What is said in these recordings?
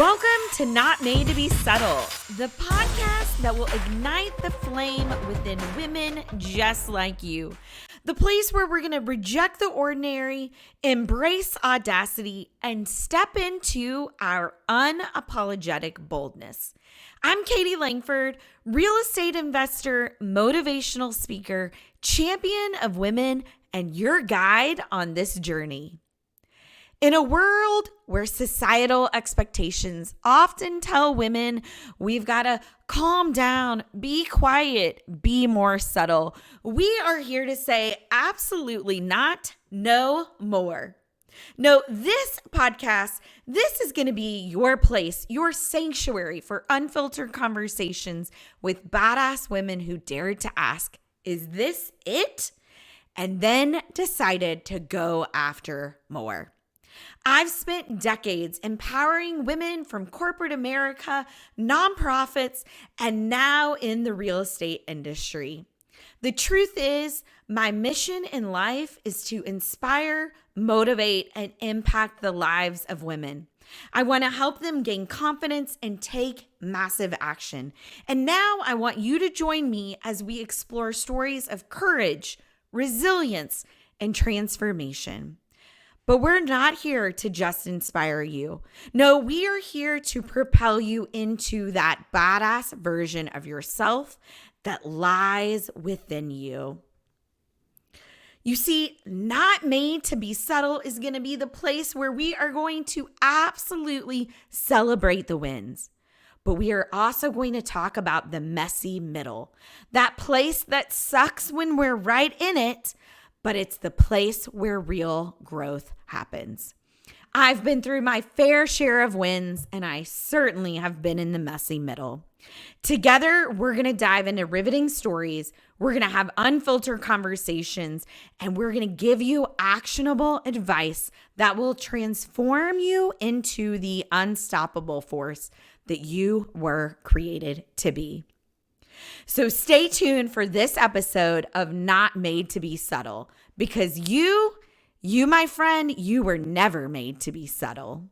Welcome to Not Made to Be Subtle, the podcast that will ignite the flame within women just like you. The place where we're going to reject the ordinary, embrace audacity, and step into our unapologetic boldness. I'm Caytie Langford, real estate investor, motivational speaker, champion of women, and your guide on this journey. In a world where societal expectations often tell women we've got to calm down, be quiet, be more subtle, we are here to say absolutely not, no more. No, this podcast, this is going to be your place, your sanctuary for unfiltered conversations with badass women who dared to ask, is this it? And then decided to go after more. I've spent decades empowering women from corporate America, nonprofits, and now in the real estate industry. The truth is, my mission in life is to inspire, motivate, and impact the lives of women. I want to help them gain confidence and take massive action. And now I want you to join me as we explore stories of courage, resilience, and transformation. But we're not here to just inspire you. No, we are here to propel you into that badass version of yourself that lies within you. You see, Not Made to Be Subtle is going to be the place where we are going to absolutely celebrate the wins. But we are also going to talk about the messy middle, that place that sucks when we're right in it, but it's the place where real growth happens. I've been through my fair share of wins, and I certainly have been in the messy middle. Together, we're going to dive into riveting stories, we're going to have unfiltered conversations, and we're going to give you actionable advice that will transform you into the unstoppable force that you were created to be. So stay tuned for this episode of Not Made to Be Subtle, because you, my friend, you were never made to be subtle.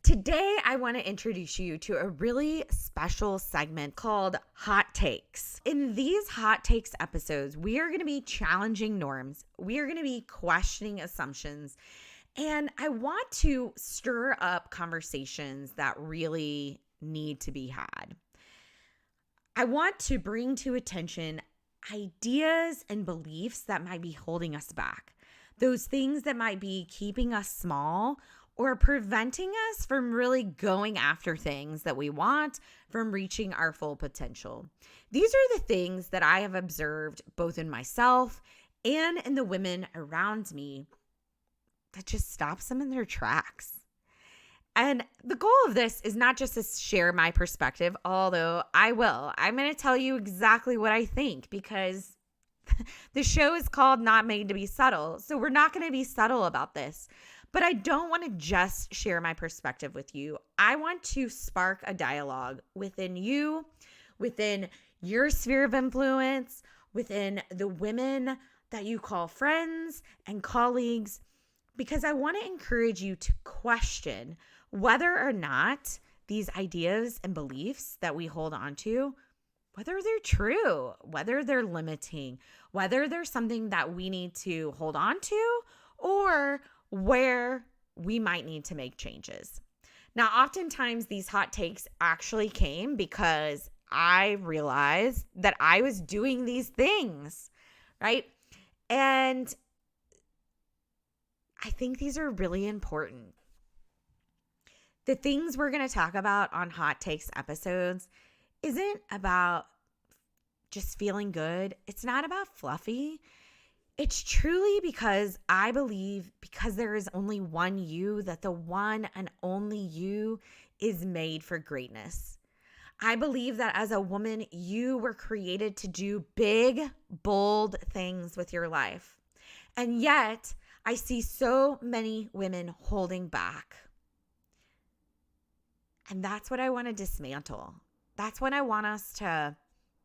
Today, I want to introduce you to a really special segment called Hot Takes. In these Hot Takes episodes, we are going to be challenging norms. We are going to be questioning assumptions. And I want to stir up conversations that really need to be had. I want to bring to attention ideas and beliefs that might be holding us back. Those things that might be keeping us small or preventing us from really going after things that we want, from reaching our full potential. These are the things that I have observed both in myself and in the women around me that just stops them in their tracks. And the goal of this is not just to share my perspective, although I will. I'm going to tell you exactly what I think, because the show is called Not Made to Be Subtle. So we're not going to be subtle about this. But I don't want to just share my perspective with you. I want to spark a dialogue within you, within your sphere of influence, within the women that you call friends and colleagues, because I want to encourage you to question whether or not these ideas and beliefs that we hold on to, whether they're true, whether they're limiting, whether there's something that we need to hold on to, or where we might need to make changes. Now, oftentimes these hot takes actually came because I realized that I was doing these things, right? And I think these are really important. The things we're going to talk about on Hot Takes episodes isn't about just feeling good. It's not about fluffy. It's truly because I believe, because there is only one you, that the one and only you is made for greatness. I believe that as a woman, you were created to do big, bold things with your life. And yet, I see so many women holding back. And that's what I want to dismantle. That's what I want us to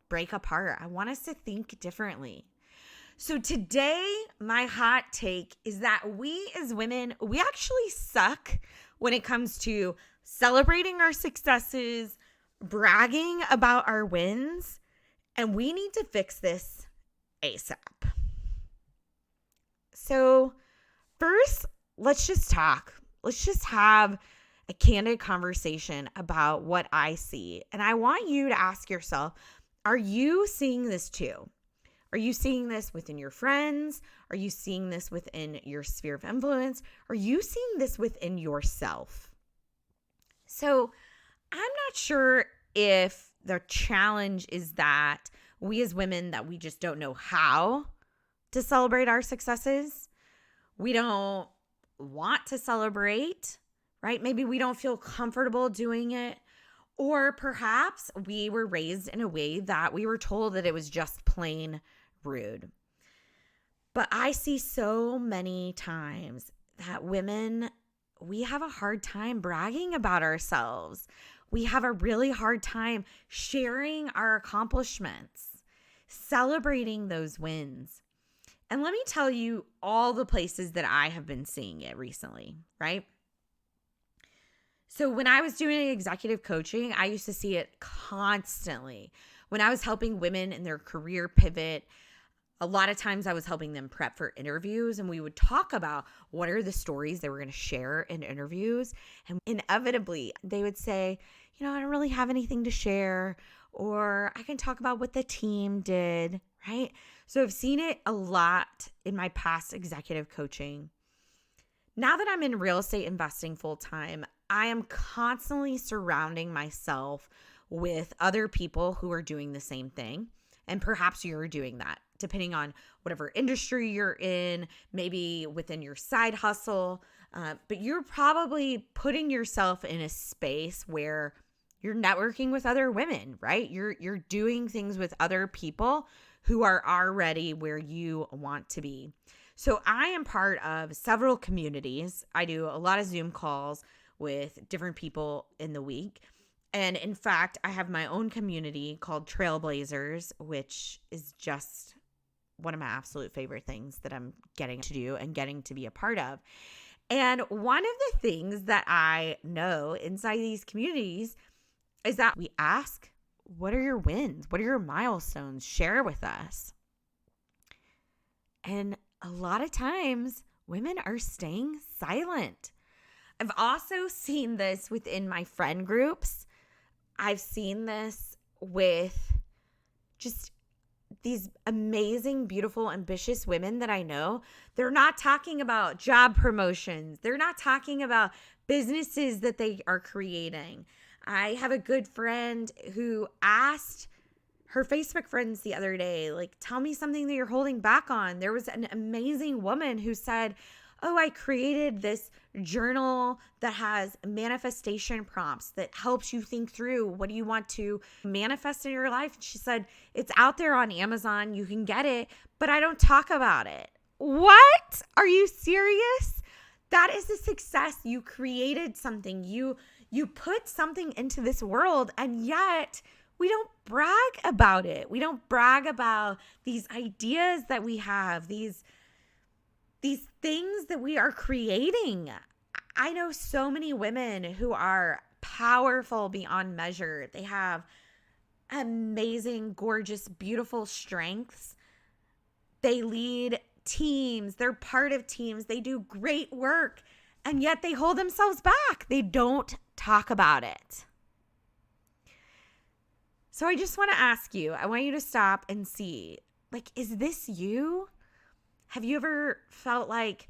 break apart. I want us to think differently. So today, my hot take is that we as women, we actually suck when it comes to celebrating our successes, bragging about our wins, and we need to fix this ASAP. So first, let's just talk. Let's just have a candid conversation about what I see. And I want you to ask yourself, are you seeing this too? Are you seeing this within your friends? Are you seeing this within your sphere of influence? Are you seeing this within yourself? So I'm not sure if the challenge is that we as women, that we just don't know how to celebrate our successes. We don't want to celebrate, right? Maybe we don't feel comfortable doing it. Or perhaps we were raised in a way that we were told that it was just plain rude. But I see so many times that women, we have a hard time bragging about ourselves. We have a really hard time sharing our accomplishments, celebrating those wins. And let me tell you all the places that I have been seeing it recently, right? So when I was doing executive coaching, I used to see it constantly. When I was helping women in their career pivot, a lot of times I was helping them prep for interviews, and we would talk about what are the stories they were going to share in interviews. And inevitably, they would say, I don't really have anything to share, or I can talk about what the team did, right? So I've seen it a lot in my past executive coaching. Now that I'm in real estate investing full time, I am constantly surrounding myself with other people who are doing the same thing. And perhaps you're doing that, depending on whatever industry you're in, maybe within your side hustle. But you're probably putting yourself in a space where you're networking with other women, right? You're doing things with other people who are already where you want to be. So I am part of several communities. I do a lot of Zoom calls with different people in the week. And in fact, I have my own community called Trailblazers, which is just one of my absolute favorite things that I'm getting to do and getting to be a part of. And one of the things that I know inside these communities is that we ask, what are your wins? What are your milestones? Share with us. And a lot of times, women are staying silent. I've also seen this within my friend groups. I've seen this with just these amazing, beautiful, ambitious women that I know. They're not talking about job promotions. They're not talking about businesses that they are creating. I have a good friend who asked her Facebook friends the other day, tell me something that you're holding back on. There was an amazing woman who said, I created this journal that has manifestation prompts that helps you think through what do you want to manifest in your life. She said, it's out there on Amazon. You can get it, but I don't talk about it. What? Are you serious? That is a success. You created something. You put something into this world, and yet we don't brag about it. We don't brag about these ideas that we have, these things that we are creating. I know so many women who are powerful beyond measure. They have amazing, gorgeous, beautiful strengths. They lead teams. They're part of teams. They do great work. And yet they hold themselves back. They don't talk about it. So I just want to ask you, I want you to stop and see, is this you? Have you ever felt like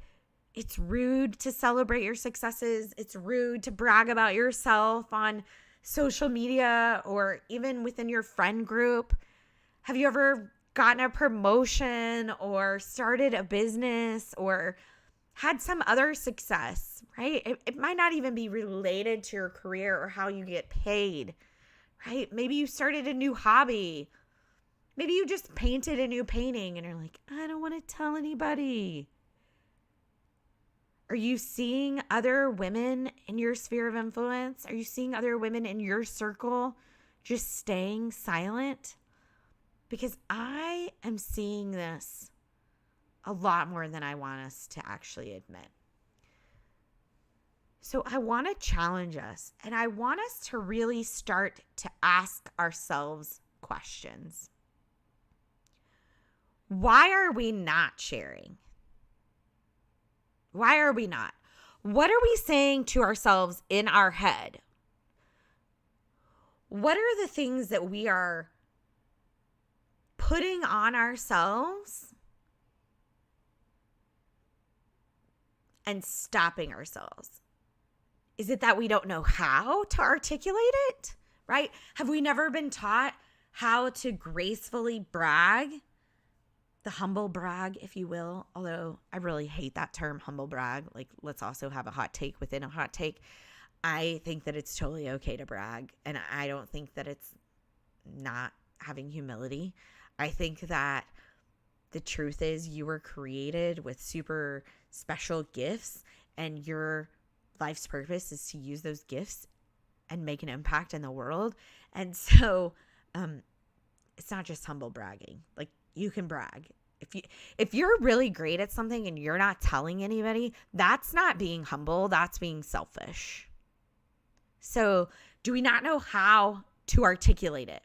it's rude to celebrate your successes? It's rude to brag about yourself on social media or even within your friend group? Have you ever gotten a promotion or started a business or had some other success, right? It might not even be related to your career or how you get paid, right? Maybe you started a new hobby. Maybe you just painted a new painting and you're like, I don't want to tell anybody. Are you seeing other women in your sphere of influence? Are you seeing other women in your circle just staying silent? Because I am seeing this a lot more than I want us to actually admit. So I want to challenge us, and I want us to really start to ask ourselves questions. Why are we not sharing? Why are we not? What are we saying to ourselves in our head? What are the things that we are putting on ourselves and stopping ourselves? Is it that we don't know how to articulate it, right? Have we never been taught how to gracefully brag? The humble brag, if you will, although I really hate that term, humble brag. Like, let's also have a hot take within a hot take. I think that it's totally okay to brag, and I don't think that it's not having humility. I think that the truth is you were created with super special gifts, and your life's purpose is to use those gifts and make an impact in the world. And so it's not just humble bragging. Like, you can brag. If you're really great at something and you're not telling anybody, that's not being humble, that's being selfish. So, do we not know how to articulate it?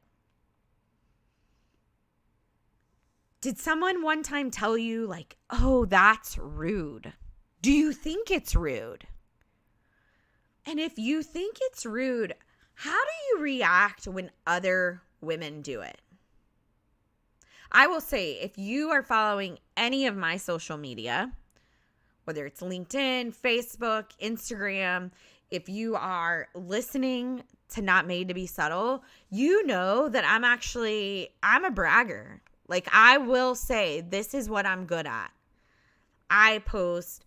Did someone one time tell you, like, oh, that's rude? Do you think it's rude? And if you think it's rude, how do you react when other women do it? I will say, if you are following any of my social media, whether it's LinkedIn, Facebook, Instagram, if you are listening to Not Made to Be Subtle, you know that I'm a bragger. Like, I will say, this is what I'm good at. I post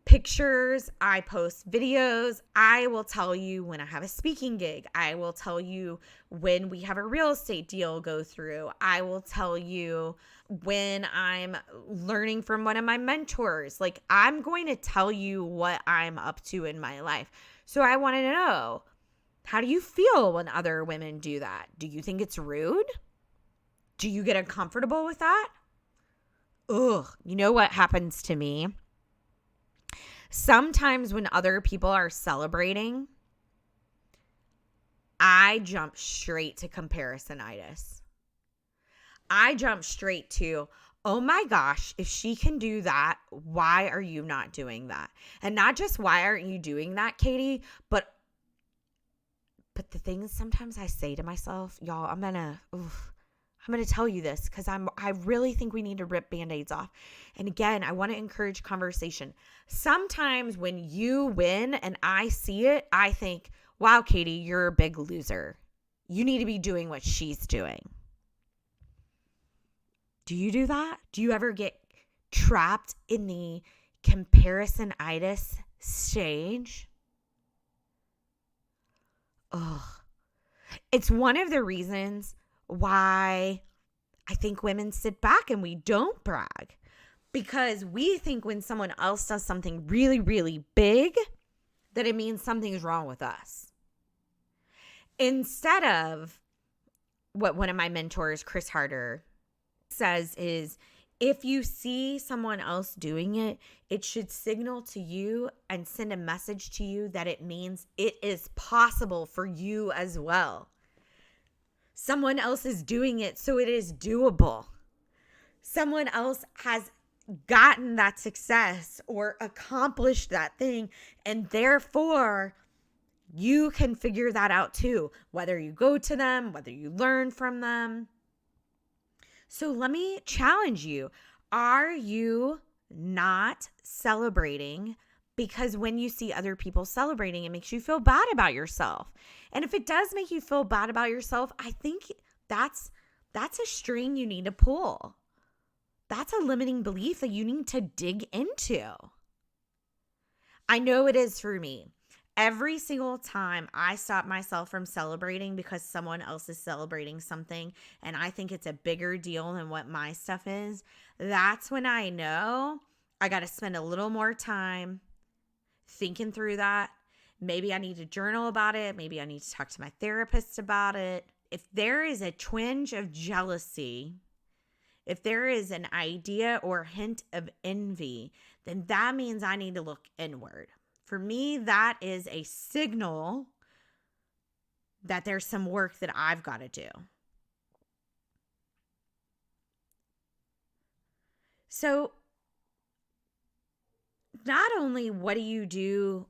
pictures, I post videos. I will tell you when I have a speaking gig. I will tell you when we have a real estate deal go through. I will tell you when I'm learning from one of my mentors. Like, I'm going to tell you what I'm up to in my life. So I wanted to know, how do you feel when other women do that? Do you think it's rude? Do you get uncomfortable with that? Ugh, you know what happens to me? Sometimes when other people are celebrating, I jump straight to comparisonitis. I jump straight to, oh my gosh, if she can do that, why are you not doing that? And not just why aren't you doing that, Caytie, but the things sometimes I say to myself, y'all, I'm going to tell you this because I really think we need to rip Band-Aids off. And again, I want to encourage conversation. Sometimes when you win and I see it, I think, wow, Caytie, you're a big loser. You need to be doing what she's doing. Do you do that? Do you ever get trapped in the comparisonitis stage? Ugh. It's one of the reasons why I think women sit back and we don't brag, because we think when someone else does something really, really big, that it means something's wrong with us. Instead of what one of my mentors, Chris Harder, says is, if you see someone else doing it, it should signal to you and send a message to you that it means it is possible for you as well. Someone else is doing it, so it is doable. Someone else has gotten that success or accomplished that thing, and therefore you can figure that out too, whether you go to them, whether you learn from them. So let me challenge you. Are you not celebrating because when you see other people celebrating, it makes you feel bad about yourself? And if it does make you feel bad about yourself, I think that's a string you need to pull. That's a limiting belief that you need to dig into. I know it is for me. Every single time I stop myself from celebrating because someone else is celebrating something and I think it's a bigger deal than what my stuff is, that's when I know I got to spend a little more time thinking through that. Maybe I need to journal about it. Maybe I need to talk to my therapist about it. If there is a twinge of jealousy, if there is an idea or hint of envy, then that means I need to look inward For me, that is a signal that there's some work that I've got to do. So, not only what do you do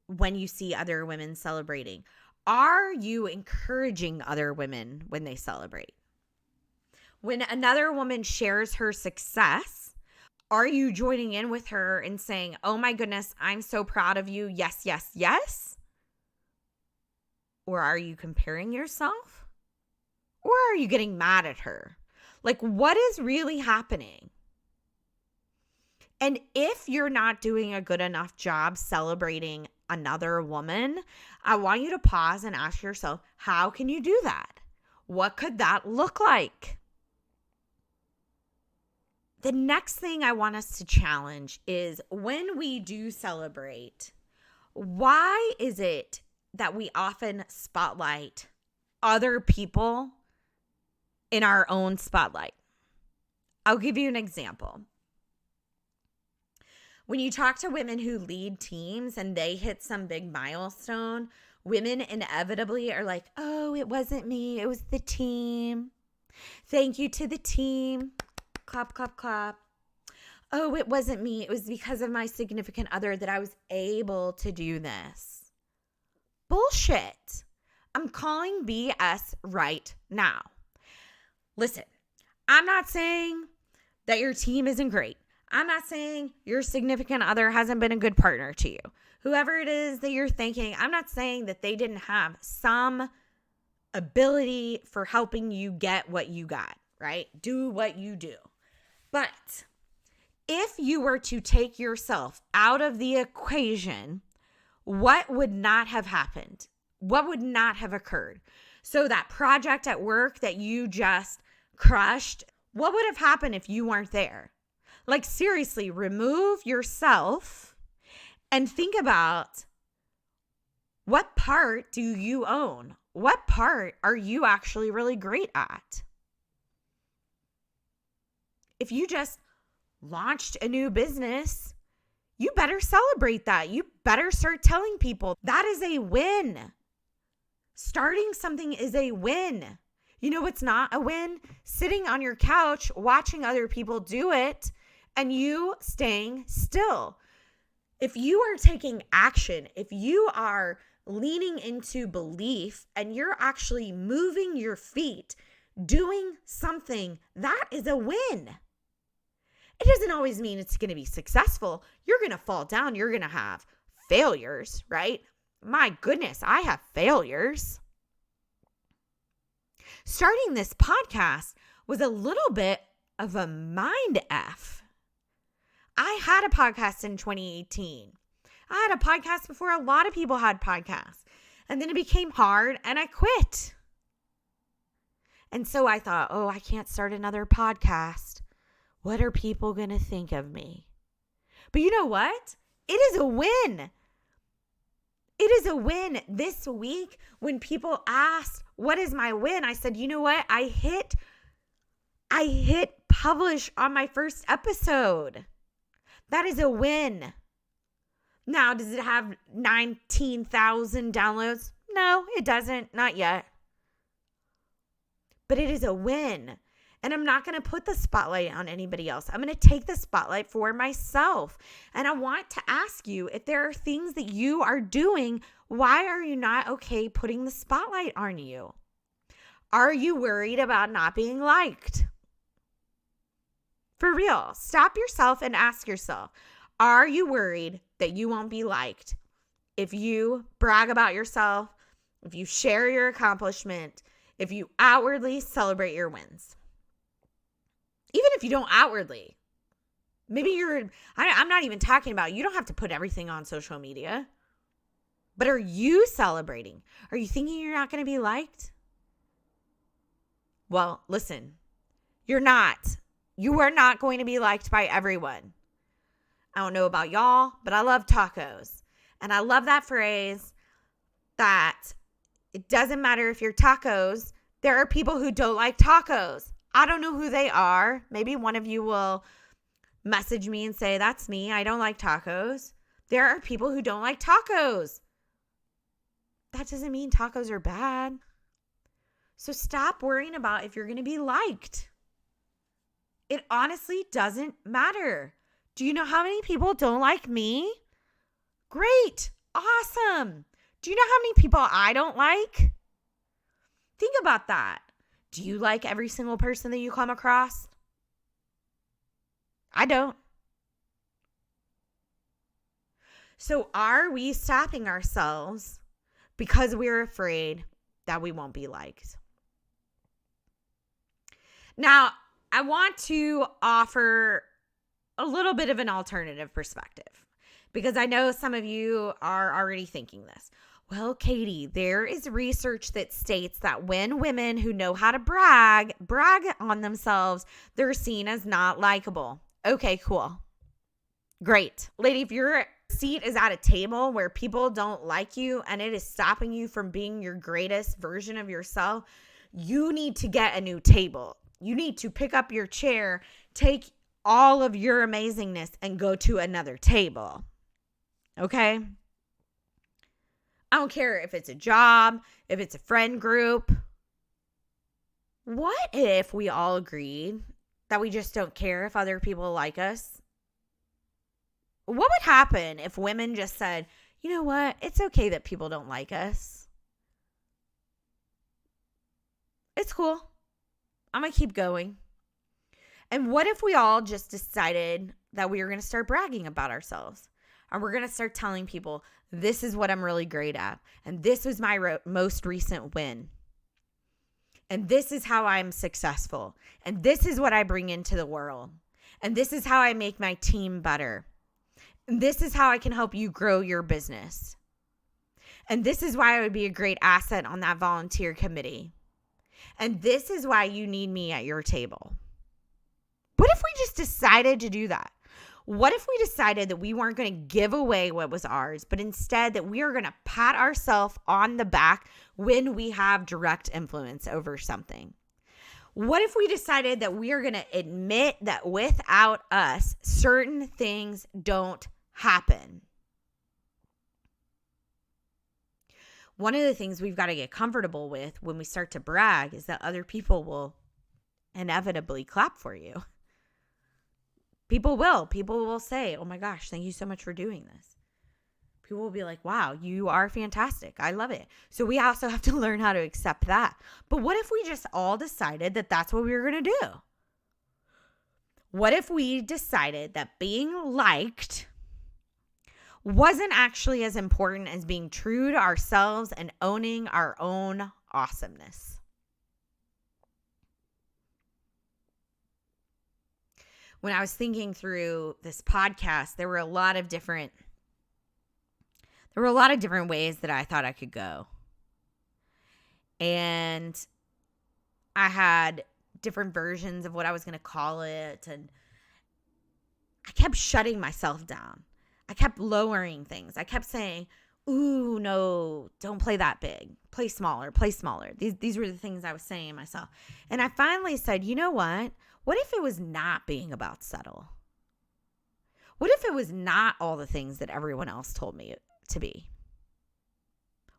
when you see other women celebrating, are you encouraging other women when they celebrate? When another woman shares her success, are you joining in with her and saying, oh my goodness, I'm so proud of you. Yes, yes, yes. Or are you comparing yourself? Or are you getting mad at her? Like, what is really happening? And if you're not doing a good enough job celebrating another woman, I want you to pause and ask yourself, how can you do that? What could that look like? The next thing I want us to challenge is when we do celebrate, why is it that we often spotlight other people in our own spotlight? I'll give you an example. When you talk to women who lead teams and they hit some big milestone, women inevitably are like, oh, it wasn't me, it was the team. Thank you to the team. Clap, clap, clap. Oh, it wasn't me. It was because of my significant other that I was able to do this. Bullshit. I'm calling BS right now. Listen, I'm not saying that your team isn't great. I'm not saying your significant other hasn't been a good partner to you. Whoever it is that you're thanking, I'm not saying that they didn't have some ability for helping you get what you got, right? Do what you do. But if you were to take yourself out of the equation, what would not have happened? What would not have occurred? So that project at work that you just crushed, what would have happened if you weren't there? Like, seriously, remove yourself and think about, what part do you own? What part are you actually really great at? If you just launched a new business, you better celebrate that. You better start telling people that is a win. Starting something is a win. You know what's not a win? Sitting on your couch watching other people do it and you staying still. If you are taking action, if you are leaning into belief and you're actually moving your feet, doing something, that is a win. It doesn't always mean it's going to be successful. You're going to fall down. You're going to have failures, right? My goodness, I have failures. Starting this podcast was a little bit of a mind F. I had a podcast in 2018. I had a podcast before a lot of people had podcasts. And then it became hard and I quit. And so I thought, oh, I can't start another podcast. What are people going to think of me? But you know what? It is a win. It is a win. This week, when people asked, what is my win? I said, you know what? I hit publish on my first episode. That is a win. Now, does it have 19,000 downloads? No, it doesn't. Not yet. But it is a win. And I'm not going to put the spotlight on anybody else. I'm going to take the spotlight for myself. And I want to ask you, if there are things that you are doing, why are you not okay putting the spotlight on you? Are you worried about not being liked? For real, stop yourself and ask yourself, are you worried that you won't be liked if you brag about yourself, if you share your accomplishment, if you outwardly celebrate your wins? Even if you don't outwardly, maybe I'm not even talking about, you don't have to put everything on social media, but are you celebrating? Are you thinking you're not going to be liked? Well, listen, you're not. You are not going to be liked by everyone. I don't know about y'all, but I love tacos. And I love that phrase that it doesn't matter if you're tacos, there are people who don't like tacos. I don't know who they are. Maybe one of you will message me and say, that's me. I don't like tacos. There are people who don't like tacos. That doesn't mean tacos are bad. So stop worrying about if you're going to be liked. It honestly doesn't matter. Do you know how many people don't like me? Great. Awesome. Do you know how many people I don't like? Think about that. Do you like every single person that you come across? I don't. So are we stopping ourselves because we're afraid that we won't be liked? Now, I want to offer a little bit of an alternative perspective because I know some of you are already thinking this. Well, Caytie, there is research that states that when women who know how to brag on themselves, they're seen as not likable. Okay, cool. Great. Lady, if your seat is at a table where people don't like you and it is stopping you from being your greatest version of yourself, you need to get a new table. You need to pick up your chair, take all of your amazingness and go to another table. Okay? I don't care if it's a job, if it's a friend group. What if we all agreed that we just don't care if other people like us? What would happen if women just said, you know what? It's okay that people don't like us. It's cool. I'm going to keep going. And what if we all just decided that we were going to start bragging about ourselves? And we're going to start telling people, this is what I'm really great at. And this was my most recent win. And this is how I'm successful. And this is what I bring into the world. And this is how I make my team better. And this is how I can help you grow your business. And this is why I would be a great asset on that volunteer committee. And this is why you need me at your table. What if we just decided to do that? What if we decided that we weren't going to give away what was ours, but instead that we are going to pat ourselves on the back when we have direct influence over something? What if we decided that we are going to admit that without us, certain things don't happen? One of the things we've got to get comfortable with when we start to brag is that other people will inevitably clap for you. People will say, oh my gosh, thank you so much for doing this. People will be like, wow, you are fantastic. I love it. So we also have to learn how to accept that. But what if we just all decided that that's what we were going to do? What if we decided that being liked wasn't actually as important as being true to ourselves and owning our own awesomeness? When I was thinking through this podcast, there were a lot of different ways that I thought I could go. And I had different versions of what I was going to call it. And I kept shutting myself down. I kept lowering things. I kept saying, ooh, no, don't play that big. Play smaller, play smaller. These were the things I was saying to myself. And I finally said, you know what? What if it was not being about subtle? What if it was not all the things that everyone else told me to be?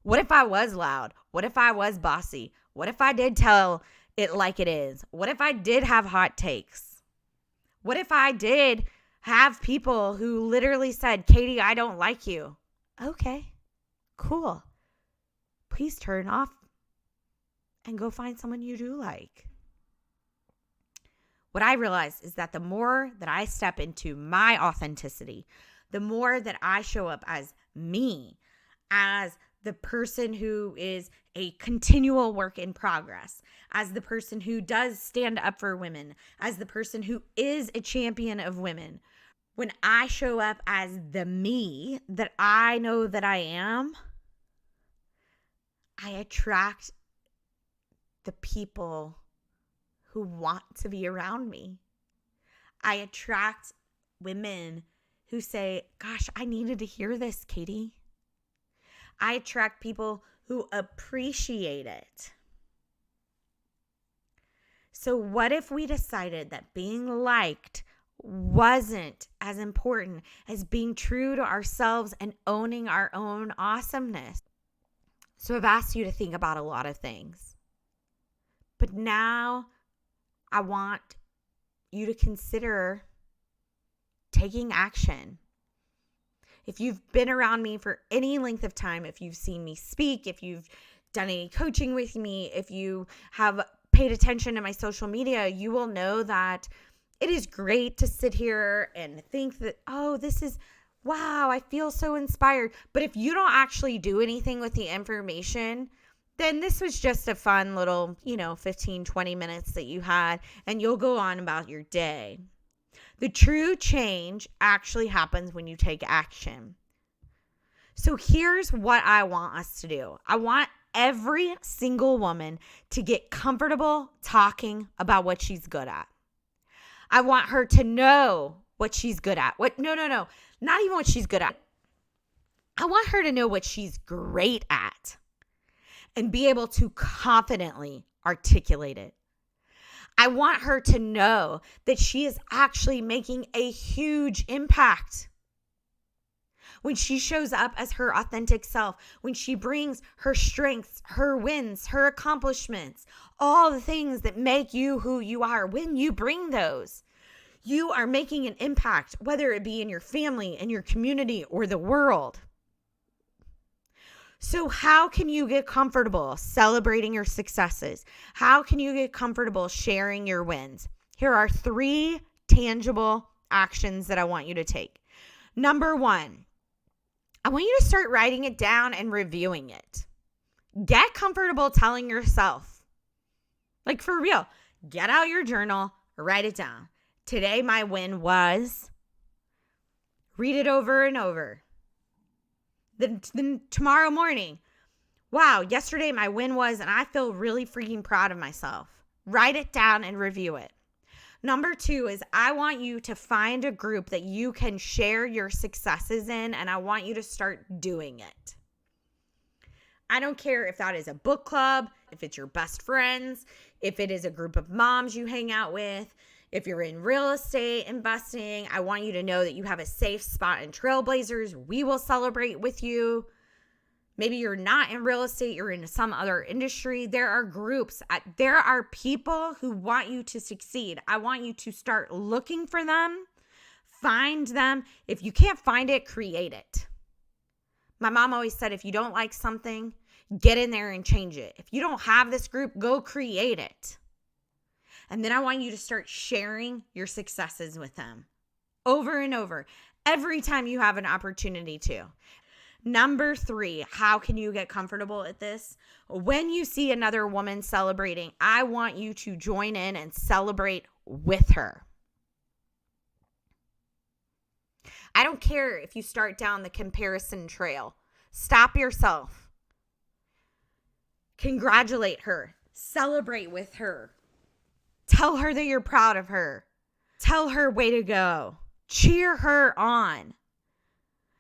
What if I was loud? What if I was bossy? What if I did tell it like it is? What if I did have hot takes? What if I did have people who literally said, Caytie, I don't like you? Okay, cool. Please turn off and go find someone you do like. What I realized is that the more that I step into my authenticity, the more that I show up as me, as the person who is a continual work in progress, as the person who does stand up for women, as the person who is a champion of women. When I show up as the me that I know that I am, I attract the people who want to be around me. I attract women who say, gosh, I needed to hear this, Caytie. I attract people who appreciate it. So what if we decided that being liked wasn't as important as being true to ourselves and owning our own awesomeness. So I've asked you to think about a lot of things. But now I want you to consider taking action. If you've been around me for any length of time, if you've seen me speak, if you've done any coaching with me, if you have paid attention to my social media, you will know that it is great to sit here and think that, oh, this is, wow, I feel so inspired. But if you don't actually do anything with the information, then this was just a fun little, 15, 20 minutes that you had, and you'll go on about your day. The true change actually happens when you take action. So here's what I want us to do. I want every single woman to get comfortable talking about what she's good at. I want her to know what she's good at. No, not even what she's good at. I want her to know what she's great at and be able to confidently articulate it. I want her to know that she is actually making a huge impact. When she shows up as her authentic self, when she brings her strengths, her wins, her accomplishments, all the things that make you who you are, when you bring those, you are making an impact, whether it be in your family, in your community, or the world. So how can you get comfortable celebrating your successes? How can you get comfortable sharing your wins? Here are 3 tangible actions that I want you to take. Number 1, I want you to start writing it down and reviewing it. Get comfortable telling yourself, like for real, get out your journal, write it down. Today my win was, read it over and over. Then tomorrow morning, wow, yesterday my win was, and I feel really freaking proud of myself. Write it down and review it. Number 2 is I want you to find a group that you can share your successes in, and I want you to start doing it. I don't care if that is a book club, if it's your best friends, if it is a group of moms you hang out with. If you're in real estate investing, I want you to know that you have a safe spot in Trailblazers. We will celebrate with you. Maybe you're not in real estate, you're in some other industry. There are groups, there are people who want you to succeed. I want you to start looking for them, find them. If you can't find it, create it. My mom always said, if you don't like something, get in there and change it. If you don't have this group, go create it. And then I want you to start sharing your successes with them over and over, every time you have an opportunity to. Number 3, how can you get comfortable at this? When you see another woman celebrating, I want you to join in and celebrate with her. I don't care if you start down the comparison trail. Stop yourself. Congratulate her. Celebrate with her. Tell her that you're proud of her. Tell her way to go. Cheer her on.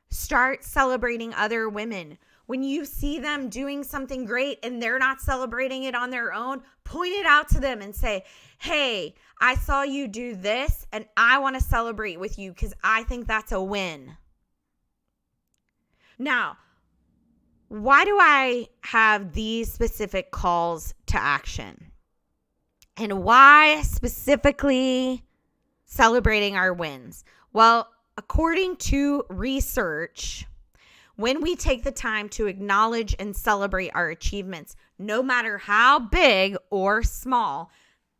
Start celebrating other women. When you see them doing something great and they're not celebrating it on their own, point it out to them and say, hey, I saw you do this and I want to celebrate with you because I think that's a win. Now, why do I have these specific calls to action? And why specifically celebrating our wins? Well, according to research, when we take the time to acknowledge and celebrate our achievements, no matter how big or small,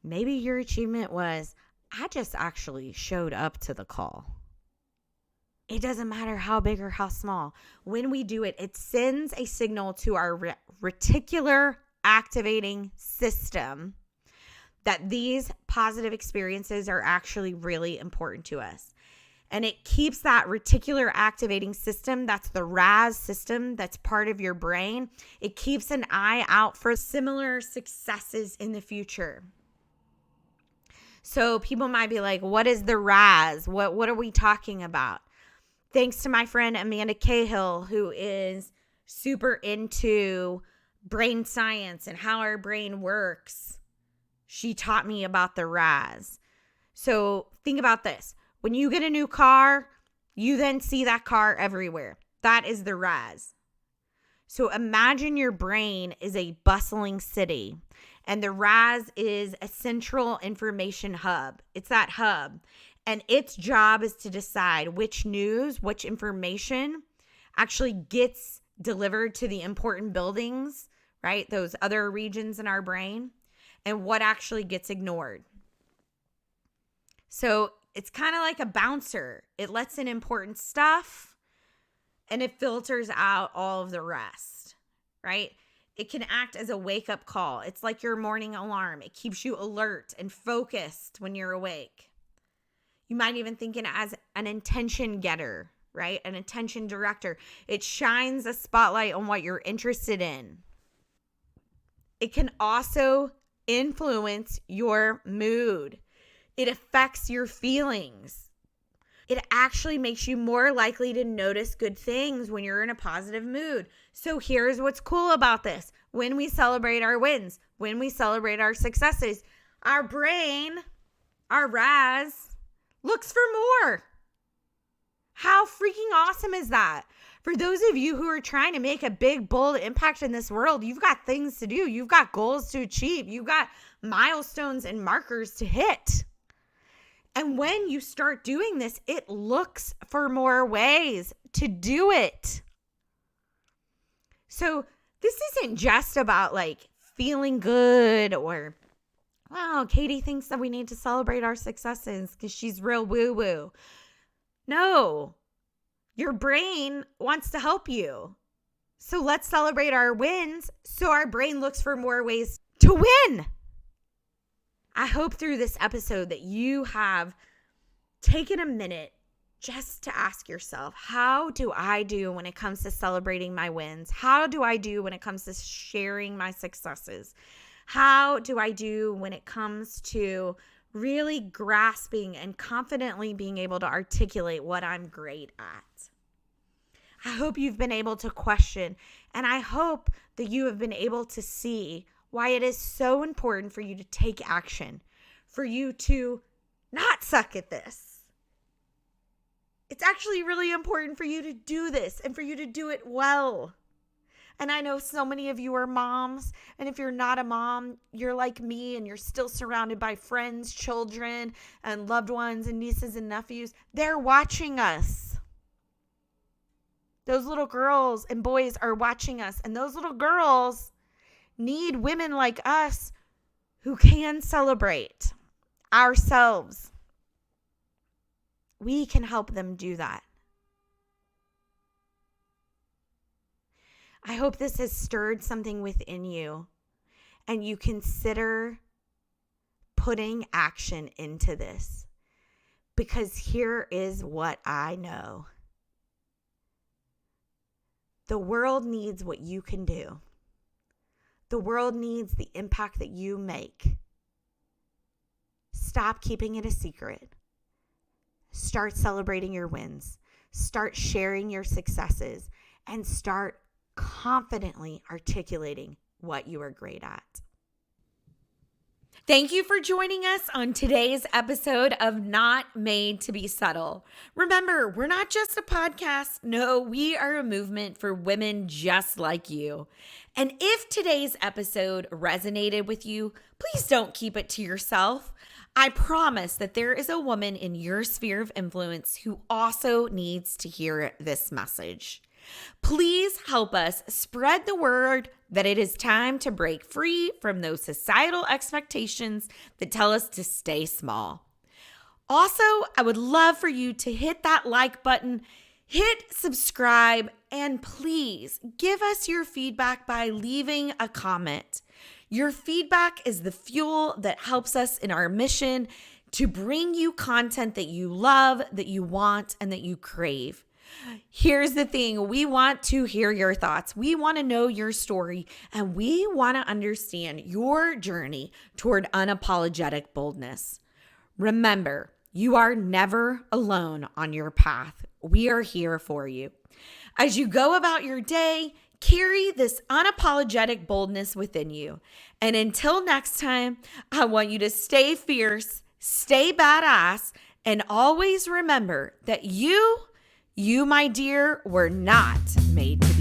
maybe your achievement was, I just actually showed up to the call. It doesn't matter how big or how small. When we do it, it sends a signal to our reticular activating system that these positive experiences are actually really important to us. And it keeps that reticular activating system, that's the RAS system that's part of your brain. It keeps an eye out for similar successes in the future. So people might be like, what is the RAS? What are we talking about? Thanks to my friend Amanda Cahill, who is super into brain science and how our brain works. She taught me about the RAS. So think about this. When you get a new car, you then see that car everywhere. That is the res. So imagine your brain is a bustling city, and the res is a central information hub. It's that hub, and its job is to decide which news, which information actually gets delivered to the important buildings, right? Those other regions in our brain, and what actually gets ignored. So it's kind of like a bouncer. It lets in important stuff and it filters out all of the rest, right? It can act as a wake-up call. It's like your morning alarm. It keeps you alert and focused when you're awake. You might even think it as an attention getter, right? An attention director. It shines a spotlight on what you're interested in. It can also influence your mood. It affects your feelings. It actually makes you more likely to notice good things when you're in a positive mood. So here's what's cool about this. When we celebrate our wins, when we celebrate our successes, our brain, our RAS, looks for more. How freaking awesome is that? For those of you who are trying to make a big, bold impact in this world, you've got things to do. You've got goals to achieve. You've got milestones and markers to hit. And when you start doing this, it looks for more ways to do it. So this isn't just about like feeling good or, wow, Caytie thinks that we need to celebrate our successes because she's real woo-woo. No, your brain wants to help you. So let's celebrate our wins so our brain looks for more ways to win. I hope through this episode that you have taken a minute just to ask yourself, how do I do when it comes to celebrating my wins? How do I do when it comes to sharing my successes? How do I do when it comes to really grasping and confidently being able to articulate what I'm great at? I hope you've been able to question, and I hope that you have been able to see why it is so important for you to take action, for you to not suck at this. It's actually really important for you to do this and for you to do it well. And I know so many of you are moms, and if you're not a mom, you're like me and you're still surrounded by friends, children, and loved ones and nieces and nephews. They're watching us. Those little girls and boys are watching us, and those little girls need women like us who can celebrate ourselves. We can help them do that. I hope this has stirred something within you and you consider putting action into this, because here is what I know. The world needs what you can do. The world needs the impact that you make. Stop keeping it a secret. Start celebrating your wins. Start sharing your successes and start confidently articulating what you are great at. Thank you for joining us on today's episode of Not Made to Be Subtle. Remember, we're not just a podcast. No, we are a movement for women just like you. And if today's episode resonated with you, please don't keep it to yourself. I promise that there is a woman in your sphere of influence who also needs to hear this message. Please help us spread the word that it is time to break free from those societal expectations that tell us to stay small. Also, I would love for you to hit that like button, hit subscribe, and please give us your feedback by leaving a comment. Your feedback is the fuel that helps us in our mission to bring you content that you love, that you want, and that you crave. Here's the thing. We want to hear your thoughts. We want to know your story, and we want to understand your journey toward unapologetic boldness. Remember, you are never alone on your path. We are here for you. As you go about your day, carry this unapologetic boldness within you. And until next time, I want you to stay fierce, stay badass, And always remember that you, my dear, were not made to